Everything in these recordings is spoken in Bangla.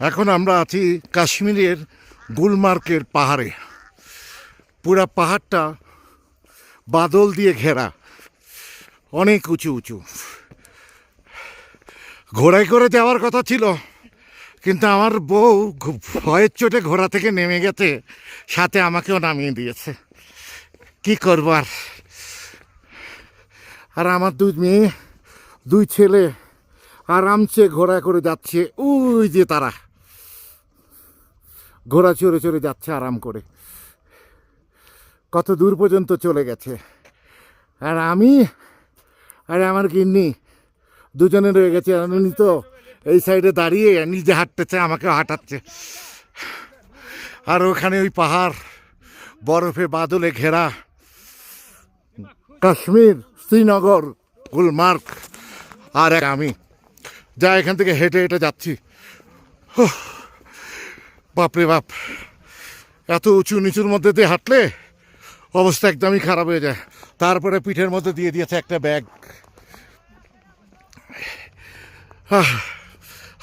এখন আমরা আছি কাশ্মীরের গুলমার্গের পাহাড়ে। পুরা পাহাড়টা বাদল দিয়ে ঘেরা, অনেক উঁচু উঁচু। ঘোড়ায় করে যাওয়ার কথা ছিল, কিন্তু আমার বউ ভয়ের চোটে ঘোড়া থেকে নেমে গেছে, সাথে আমাকেও নামিয়ে দিয়েছে। কি করবো আর। আর আমার দুই মেয়ে দুই ছেলে আরামসে ঘোড়া করে যাচ্ছে। ওই যে তারা ঘোড়া চড়ে চড়ে যাচ্ছে আরাম করে, কত দূর পর্যন্ত চলে গেছে। আর আমি আর আমার গিন্নি দুজনে রয়ে গেছে। উনি তো এই সাইডে দাঁড়িয়ে নিজে হাঁটতেছে, আমাকে হাঁটাচ্ছে। আর ওখানে ওই পাহাড় বরফে বাদলে ঘেরা কাশ্মীর, শ্রীনগর, গুলমার্গ। আর আমি যা এখান থেকে হেঁটে হেঁটে যাচ্ছি। বাপরে বাপ, এত উঁচু নিচুর মধ্যে দিয়ে হাঁটলে অবস্থা একদমই খারাপ হয়ে যায়। তারপরে পিঠের মধ্যে দিয়ে দিয়েছে একটা ব্যাগ।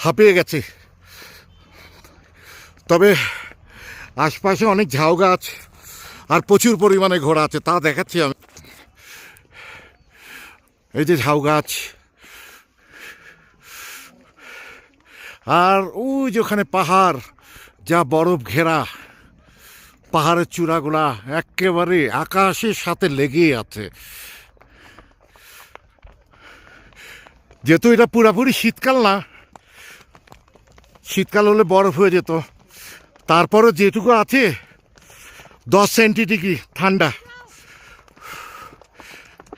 হাঁপিয়ে গেছি। তবে আশপাশে অনেক ঝাউ গাছ আর প্রচুর পরিমাণে ঘোড়া আছে, তা দেখাচ্ছি আমি। এই যে ঝাউ গাছ, আর ওই যে ওখানে পাহাড়, যা বরফ ঘেরা। পাহাড়ের চূড়াগুলা একেবারে আকাশের সাথে লেগেই আছে। যেহেতু এটা পুরাপুরি শীতকাল না, শীতকাল হলে বরফ হয়ে যেত। তারপরে যেটুকু আছে 10 সেন্টিগ্রি ঠান্ডা।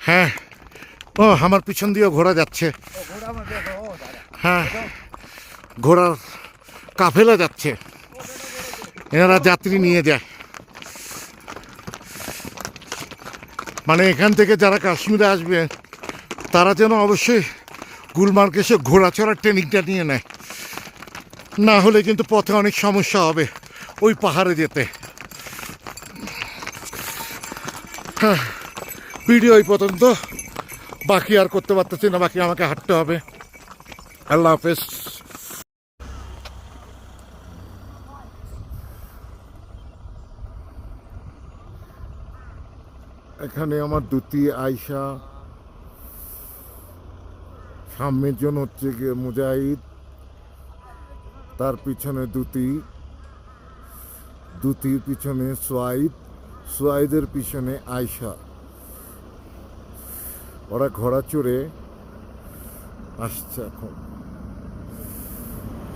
হ্যাঁ, ও আমার পিছন দিয়েও ঘোড়া যাচ্ছে। হ্যাঁ, ঘোড়ার কাফেলা যাচ্ছে, এনারা যাত্রী নিয়ে যায়। মানে এখান থেকে যারা কাশ্মীরে আসবে তারা যেন অবশ্যই গুলমার্গে এসে ঘোড়া চড়ার ট্রেনিংটা নিয়ে নেয়, না হলে কিন্তু পথে অনেক সমস্যা হবে ওই পাহাড়ে যেতে। হ্যাঁ, ভিডিও এই পর্যন্ত, বাকি আর করতে পারতেছি না, বাকি আমাকে হাঁটতে হবে। আল্লাহ হাফেজ। এখানে আমার দুটি আয়শা, সামনের জন হচ্ছে গিয়ে মুজাহিদ, তার পিছনে দুটির পিছনে সোয়াইদের পিছনে আয়শা। ওরা ঘোড়া চড়ে আসছে এখন।